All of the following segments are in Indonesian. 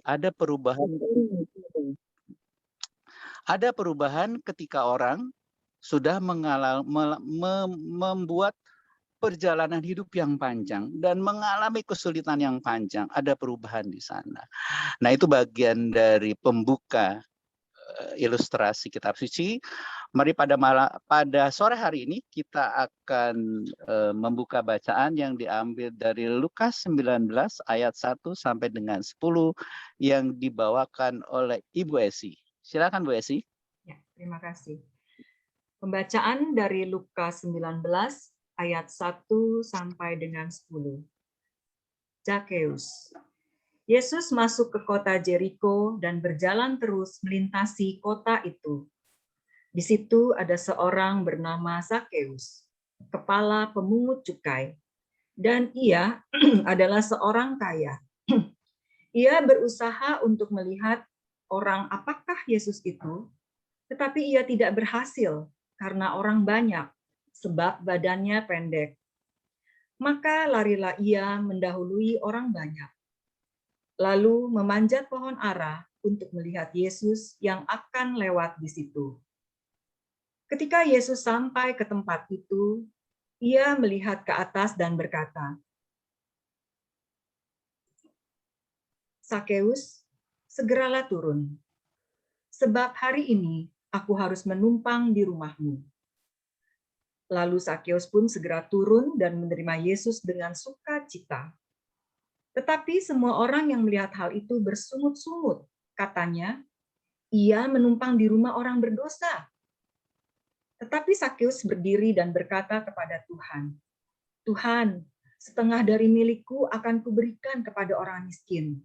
Ada perubahan ketika orang sudah membuat perjalanan hidup yang panjang dan mengalami kesulitan yang panjang. Ada perubahan di sana. Nah, itu bagian dari pembuka ilustrasi kitab suci. Mari pada sore hari ini kita akan membuka bacaan yang diambil dari Lukas 19 ayat 1 sampai dengan 10 yang dibawakan oleh Ibu Esi. Silakan Bu Esi. Ya, terima kasih. Pembacaan dari Lukas 19 ayat 1 sampai dengan 10. Zakeus. Yesus masuk ke kota Jeriko dan berjalan terus melintasi kota itu. Di situ ada seorang bernama Zakeus, kepala pemungut cukai, dan ia adalah seorang kaya. Ia berusaha untuk melihat orang apakah Yesus itu, tetapi ia tidak berhasil karena orang banyak, sebab badannya pendek. Maka larilah ia mendahului orang banyak, lalu memanjat pohon ara untuk melihat Yesus yang akan lewat di situ. Ketika Yesus sampai ke tempat itu, ia melihat ke atas dan berkata, "Zakeus, segeralah turun, sebab hari ini aku harus menumpang di rumahmu." Lalu Zakeus pun segera turun dan menerima Yesus dengan sukacita. Tetapi semua orang yang melihat hal itu bersungut-sungut. Katanya, ia menumpang di rumah orang berdosa. Tetapi Zakeus berdiri dan berkata kepada Tuhan, "Tuhan, setengah dari milikku akan kuberikan kepada orang miskin.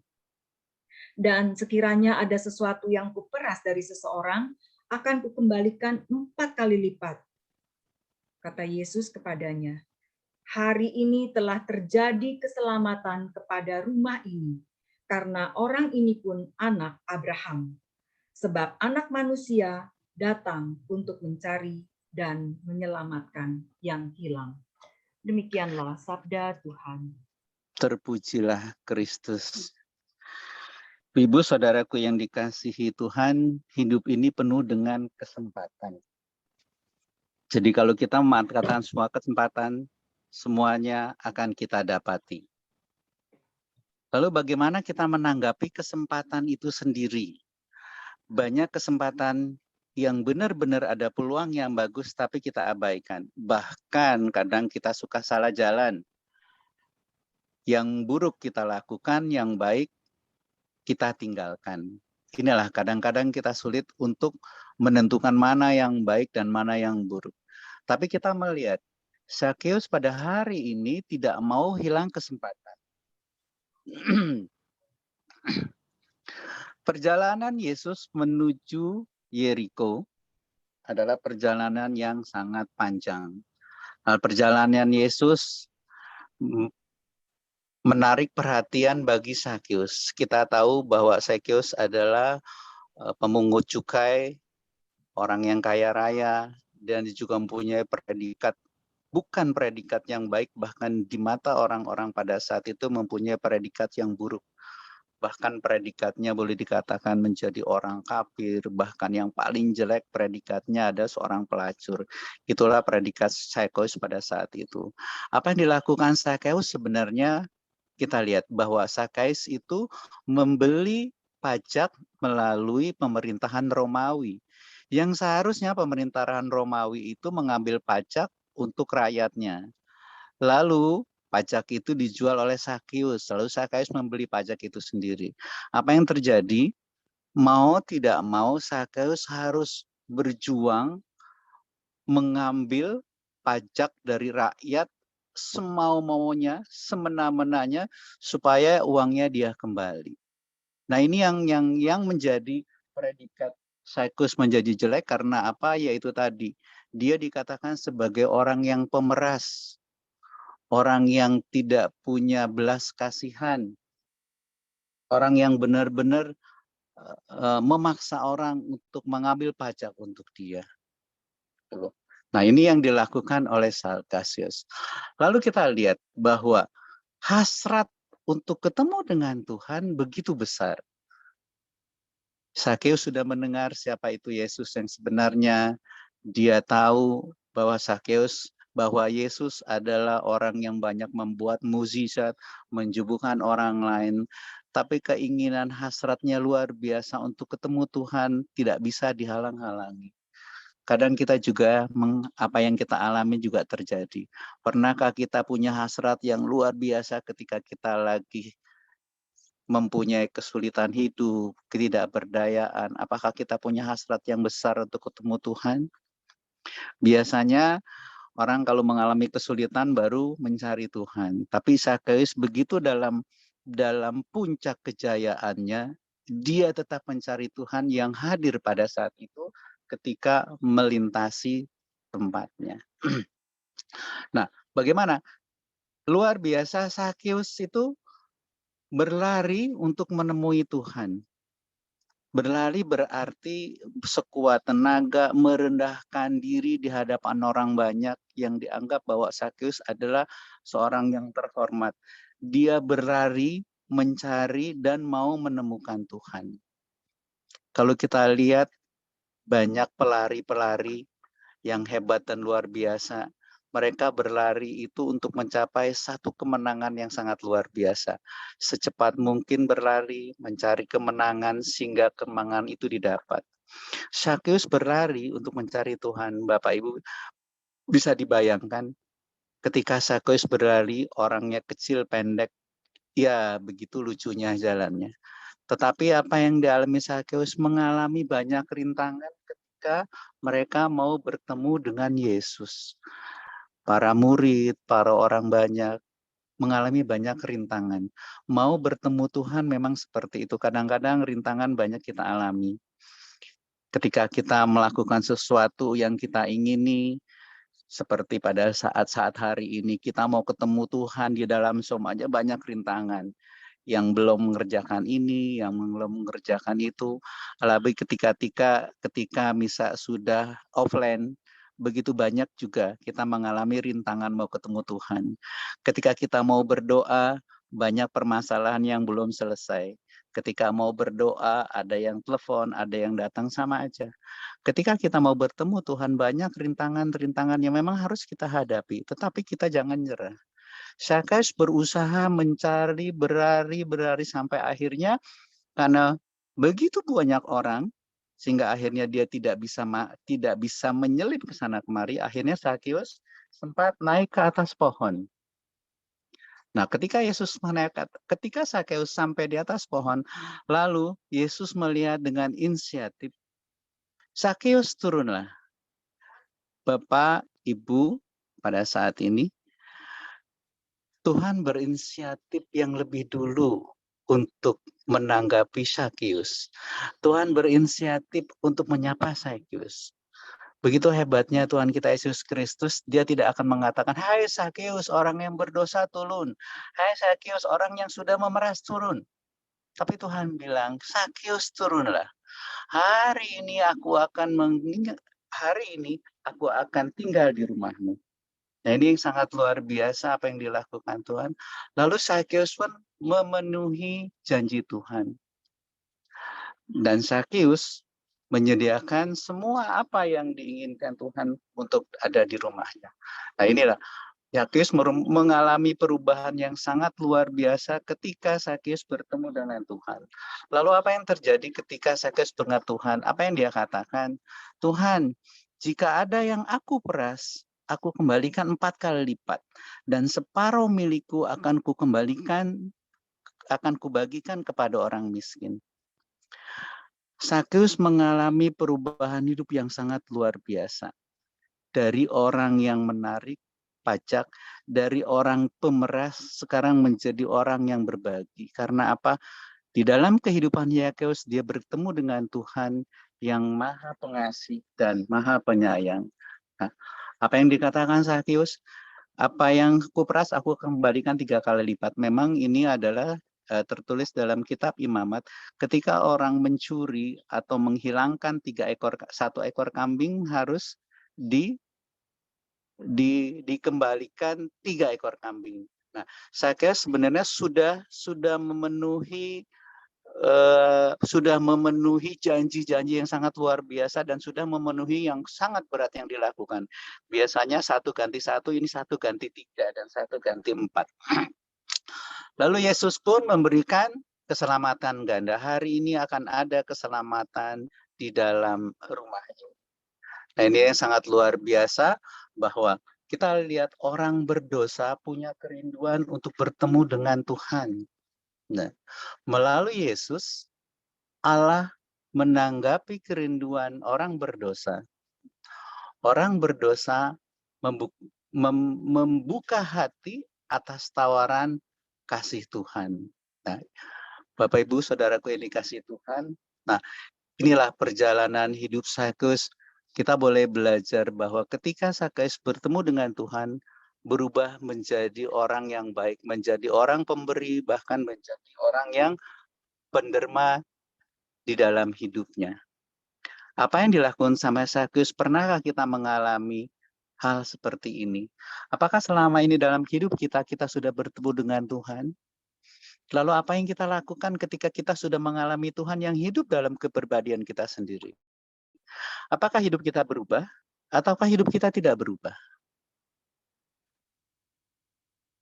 Dan sekiranya ada sesuatu yang kuperas dari seseorang, akan kukembalikan 4 kali lipat." Kata Yesus kepadanya, "Hari ini telah terjadi keselamatan kepada rumah ini, karena orang ini pun anak Abraham. Sebab anak manusia datang untuk mencari dan menyelamatkan yang hilang." Demikianlah sabda Tuhan. Terpujilah Kristus. Ibu saudaraku yang dikasihi Tuhan, hidup ini penuh dengan kesempatan. Jadi kalau kita memanfaatkan semua kesempatan, semuanya akan kita dapati. Lalu bagaimana kita menanggapi kesempatan itu sendiri? Banyak kesempatan yang benar-benar ada peluang yang bagus tapi kita abaikan. Bahkan kadang kita suka salah jalan. Yang buruk kita lakukan, yang baik kita tinggalkan. Inilah kadang-kadang kita sulit untuk menentukan mana yang baik dan mana yang buruk. Tapi kita melihat Zakeus pada hari ini tidak mau hilang kesempatan. Perjalanan Yesus menuju Yeriko adalah perjalanan yang sangat panjang. Perjalanan Yesus menarik perhatian bagi Zakeus. Kita tahu bahwa Zakeus adalah pemungut cukai, orang yang kaya raya, dan juga mempunyai predikat, bukan predikat yang baik, bahkan di mata orang-orang pada saat itu mempunyai predikat yang buruk. Bahkan predikatnya boleh dikatakan menjadi orang kafir, bahkan yang paling jelek predikatnya ada seorang pelacur. Itulah predikat Zakeus pada saat itu. Apa yang dilakukan Zakeus sebenarnya kita lihat bahwa Zakeus itu membeli pajak melalui pemerintahan Romawi. Yang seharusnya pemerintahan Romawi itu mengambil pajak untuk rakyatnya. Lalu pajak itu dijual oleh Zakeus. Lalu Zakeus membeli pajak itu sendiri. Apa yang terjadi? Mau tidak mau Zakeus harus berjuang mengambil pajak dari rakyat semau-maunya, semena-menanya supaya uangnya dia kembali. Nah, ini yang menjadi predikat Zakeus menjadi jelek karena apa? Yaitu tadi, dia dikatakan sebagai orang yang pemeras, orang yang tidak punya belas kasihan, orang yang benar-benar memaksa orang untuk mengambil pajak untuk dia. Nah, ini yang dilakukan oleh Zakeus. Lalu kita lihat bahwa hasrat untuk ketemu dengan Tuhan begitu besar. Sakeus sudah mendengar siapa itu Yesus yang sebenarnya. Dia tahu bahwa Yesus adalah orang yang banyak membuat mukjizat, menyembuhkan orang lain. Tapi keinginan hasratnya luar biasa untuk ketemu Tuhan tidak bisa dihalang-halangi. Kadang kita juga apa yang kita alami juga terjadi. Pernahkah kita punya hasrat yang luar biasa ketika kita lagi mempunyai kesulitan hidup, ketidakberdayaan? Apakah kita punya hasrat yang besar untuk ketemu Tuhan? Biasanya orang kalau mengalami kesulitan baru mencari Tuhan. Tapi Sakeus begitu dalam puncak kejayaannya, dia tetap mencari Tuhan yang hadir pada saat itu ketika melintasi tempatnya. Nah, bagaimana? Luar biasa, Sakeus itu berlari untuk menemui Tuhan. Berlari berarti sekuat tenaga, merendahkan diri di hadapan orang banyak yang dianggap bahwa Sakeus adalah seorang yang terhormat. Dia berlari, mencari, dan mau menemukan Tuhan. Kalau kita lihat banyak pelari-pelari yang hebat dan luar biasa, mereka berlari itu untuk mencapai satu kemenangan yang sangat luar biasa. Secepat mungkin berlari, mencari kemenangan sehingga kemenangan itu didapat. Sakeus berlari untuk mencari Tuhan. Bapak Ibu bisa dibayangkan ketika Sakeus berlari, orangnya kecil, pendek, ya begitu lucunya jalannya. Tetapi apa yang dialami Sakeus, mengalami banyak rintangan ketika mereka mau bertemu dengan Yesus. Para murid, para orang banyak mengalami banyak rintangan. Mau bertemu Tuhan memang seperti itu. Kadang-kadang rintangan banyak kita alami. Ketika kita melakukan sesuatu yang kita ingini, seperti pada saat-saat hari ini, kita mau ketemu Tuhan di dalam Zoom aja banyak rintangan. Yang belum mengerjakan ini, yang belum mengerjakan itu. Lebih ketika misal sudah offline, begitu banyak juga kita mengalami rintangan mau ketemu Tuhan. Ketika kita mau berdoa, banyak permasalahan yang belum selesai. Ketika mau berdoa, ada yang telepon, ada yang datang, sama aja. Ketika kita mau bertemu Tuhan, banyak rintangan-rintangan yang memang harus kita hadapi, tetapi kita jangan nyerah. Sakeus berusaha mencari, berlari sampai akhirnya karena begitu banyak orang, sehingga akhirnya dia tidak bisa menyelip ke sana kemari, akhirnya Sakeus sempat naik ke atas pohon. Nah, ketika Sakeus sampai di atas pohon, lalu Yesus melihat dengan inisiatif, Sakeus turunlah. Bapak, Ibu, pada saat ini Tuhan berinisiatif yang lebih dulu untuk menanggapi Sakeus. Tuhan berinisiatif untuk menyapa Sakeus. Begitu hebatnya Tuhan kita Yesus Kristus, dia tidak akan mengatakan, "Hai Sakeus, orang yang berdosa turun. Hai Sakeus, orang yang sudah memeras turun." Tapi Tuhan bilang, "Sakeus turunlah. Hari ini aku akan tinggal di rumahmu." Nah, ini sangat luar biasa apa yang dilakukan Tuhan. Lalu Sakeus pun memenuhi janji Tuhan. Dan Sakeus menyediakan semua apa yang diinginkan Tuhan untuk ada di rumahnya. Nah, inilah Sakeus mengalami perubahan yang sangat luar biasa ketika Sakeus bertemu dengan Tuhan. Lalu apa yang terjadi ketika Sakeus dengan Tuhan? Apa yang dia katakan? Tuhan, jika ada yang aku peras, aku kembalikan 4 kali lipat. Dan separuh milikku akan kubagikan kepada orang miskin. Sakeus mengalami perubahan hidup yang sangat luar biasa. Dari orang yang menarik pajak, dari orang pemeras sekarang menjadi orang yang berbagi. Karena apa? Di dalam kehidupan Sakeus dia bertemu dengan Tuhan yang Maha Pengasih dan Maha Penyayang. Nah, apa yang dikatakan Sakeus? Apa yang kuperas aku kembalikan 3 kali lipat. Memang ini adalah tertulis dalam kitab Imamat, ketika orang mencuri atau menghilangkan 1 ekor kambing harus dikembalikan 3 ekor kambing. Nah, Sakeus sebenarnya sudah memenuhi janji-janji yang sangat luar biasa dan sudah memenuhi yang sangat berat yang dilakukan. Biasanya 1 ganti 1, ini 1 ganti 3 dan 1 ganti 4. Lalu Yesus pun memberikan keselamatan ganda. Hari ini akan ada keselamatan di dalam rumahnya. Nah, ini yang sangat luar biasa bahwa kita lihat orang berdosa punya kerinduan untuk bertemu dengan Tuhan. Nah, melalui Yesus, Allah menanggapi kerinduan orang berdosa. Orang berdosa membuka hati atas tawaran kasih Tuhan. Nah, Bapak Ibu Saudaraku yang dikasihi Tuhan, nah inilah perjalanan hidup Sakeus. Kita boleh belajar bahwa ketika Sakeus bertemu dengan Tuhan, berubah menjadi orang yang baik, menjadi orang pemberi, bahkan menjadi orang yang penderma di dalam hidupnya. Apa yang dilakukan sama Sakeus, pernahkah kita mengalami hal seperti ini? Apakah selama ini dalam hidup kita sudah bertemu dengan Tuhan? Lalu apa yang kita lakukan ketika kita sudah mengalami Tuhan yang hidup dalam kepribadian kita sendiri? Apakah hidup kita berubah? Ataukah hidup kita tidak berubah?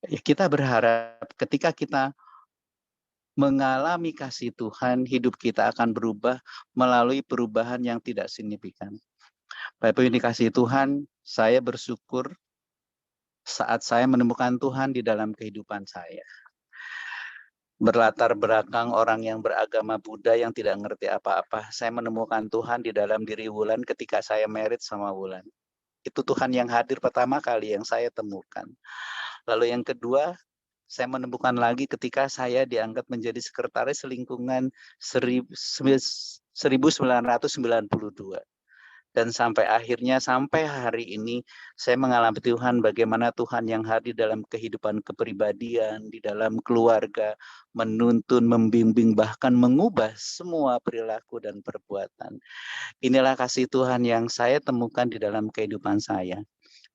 Ya, kita berharap ketika kita mengalami kasih Tuhan, hidup kita akan berubah melalui perubahan yang tidak signifikan. Bapak Ibu dikasihi Tuhan, saya bersyukur saat saya menemukan Tuhan di dalam kehidupan saya. Berlatar belakang orang yang beragama Buddha yang tidak ngerti apa-apa, saya menemukan Tuhan di dalam diri Wulan ketika saya married sama Wulan. Itu Tuhan yang hadir pertama kali yang saya temukan. Lalu yang kedua, saya menemukan lagi ketika saya diangkat menjadi sekretaris lingkungan 1992. Dan sampai akhirnya, sampai hari ini, saya mengalami Tuhan, bagaimana Tuhan yang hadir dalam kehidupan kepribadian, di dalam keluarga, menuntun, membimbing, bahkan mengubah semua perilaku dan perbuatan. Inilah kasih Tuhan yang saya temukan di dalam kehidupan saya.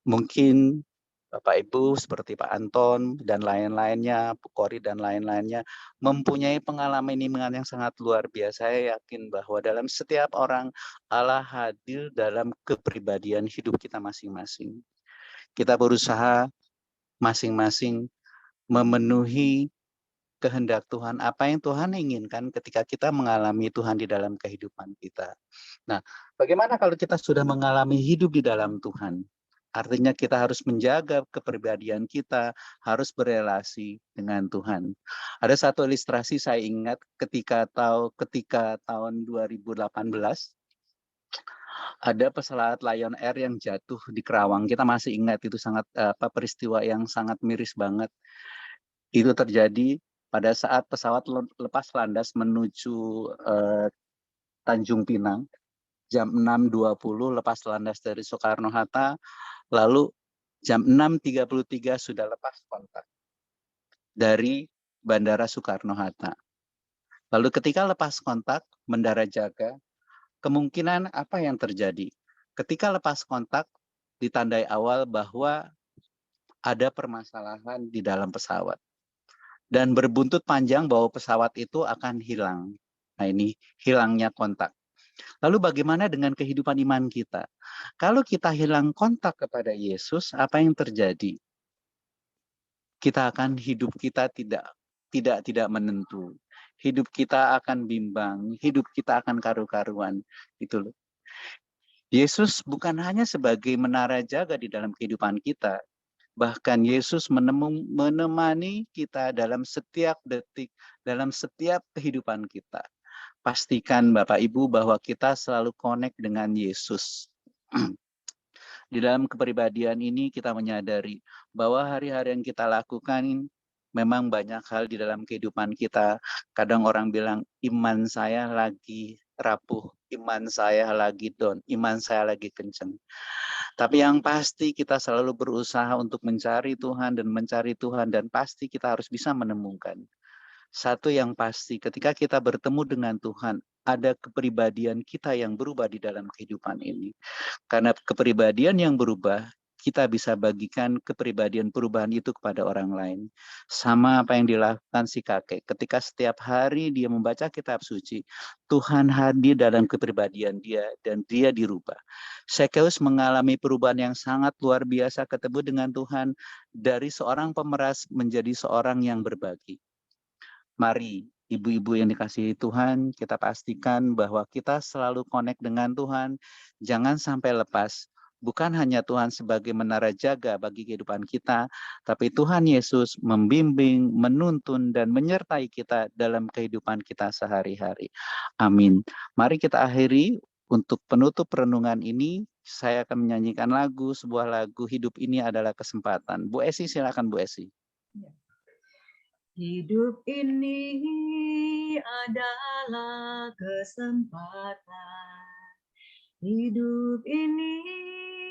Mungkin Bapak Ibu seperti Pak Anton dan lain-lainnya, Bu Kori dan lain-lainnya mempunyai pengalaman iman yang sangat luar biasa. Saya yakin bahwa dalam setiap orang Allah hadir dalam kepribadian hidup kita masing-masing. Kita berusaha masing-masing memenuhi kehendak Tuhan, apa yang Tuhan inginkan ketika kita mengalami Tuhan di dalam kehidupan kita. Nah, bagaimana kalau kita sudah mengalami hidup di dalam Tuhan? Artinya kita harus menjaga kepribadian kita, harus berelasi dengan Tuhan. Ada satu ilustrasi saya ingat ketika tahun 2018, ada pesawat Lion Air yang jatuh di Kerawang. Kita masih ingat itu sangat peristiwa yang sangat miris banget. Itu terjadi pada saat pesawat lepas landas menuju Tanjung Pinang, jam 6.20 lepas landas dari Soekarno-Hatta, lalu jam 6.33 sudah lepas kontak dari Bandara Soekarno-Hatta. Lalu ketika lepas kontak, mendarat jaga, kemungkinan apa yang terjadi? Ketika lepas kontak, ditandai awal bahwa ada permasalahan di dalam pesawat. Dan berbuntut panjang bahwa pesawat itu akan hilang. Nah, ini hilangnya kontak. Lalu bagaimana dengan kehidupan iman kita? Kalau kita hilang kontak kepada Yesus, apa yang terjadi? Kita akan hidup kita tidak menentu. Hidup kita akan bimbang, hidup kita akan karu-karuan. Itu loh. Yesus bukan hanya sebagai menara jaga di dalam kehidupan kita, bahkan Yesus menemani kita dalam setiap detik, dalam setiap kehidupan kita. Pastikan Bapak Ibu bahwa kita selalu connect dengan Yesus. Di dalam kepribadian ini kita menyadari bahwa hari-hari yang kita lakukan memang banyak hal di dalam kehidupan kita. Kadang orang bilang iman saya lagi rapuh, iman saya lagi down, iman saya lagi kenceng. Tapi yang pasti kita selalu berusaha untuk mencari Tuhan dan pasti kita harus bisa menemukan. Satu yang pasti, ketika kita bertemu dengan Tuhan, ada kepribadian kita yang berubah di dalam kehidupan ini. Karena kepribadian yang berubah, kita bisa bagikan kepribadian perubahan itu kepada orang lain. Sama apa yang dilakukan si kakek. Ketika setiap hari dia membaca kitab suci, Tuhan hadir dalam kepribadian dia dan dia dirubah. Sakeus mengalami perubahan yang sangat luar biasa ketemu dengan Tuhan, dari seorang pemeras menjadi seorang yang berbagi. Mari, ibu-ibu yang dikasihi Tuhan, kita pastikan bahwa kita selalu connect dengan Tuhan. Jangan sampai lepas. Bukan hanya Tuhan sebagai menara jaga bagi kehidupan kita, tapi Tuhan Yesus membimbing, menuntun, dan menyertai kita dalam kehidupan kita sehari-hari. Amin. Mari kita akhiri untuk penutup renungan ini. Saya akan menyanyikan sebuah lagu Hidup Ini Adalah Kesempatan. Bu Esi, silakan Bu Esi. Hidup ini adalah kesempatan. Hidup ini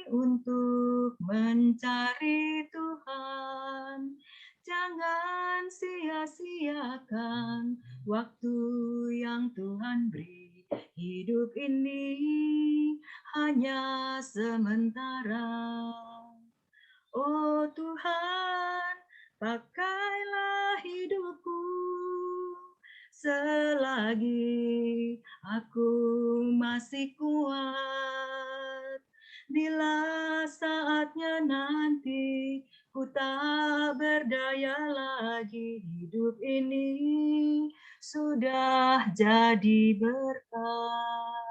untuk mencari Tuhan. Jangan sia-siakan waktu yang Tuhan beri. Hidup ini hanya sementara. Oh Tuhan, pakailah hidupku selagi aku masih kuat. Bila saatnya nanti ku tak berdaya lagi, hidup ini sudah jadi berkat.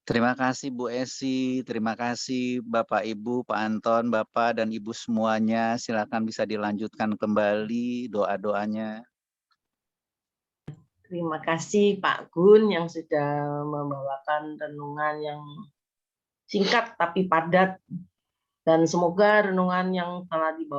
Terima kasih Bu Esi, terima kasih Bapak Ibu, Pak Anton, Bapak dan Ibu semuanya. Silakan bisa dilanjutkan kembali doa-doanya. Terima kasih Pak Gun yang sudah membawakan renungan yang singkat tapi padat. Dan semoga renungan yang telah dibawa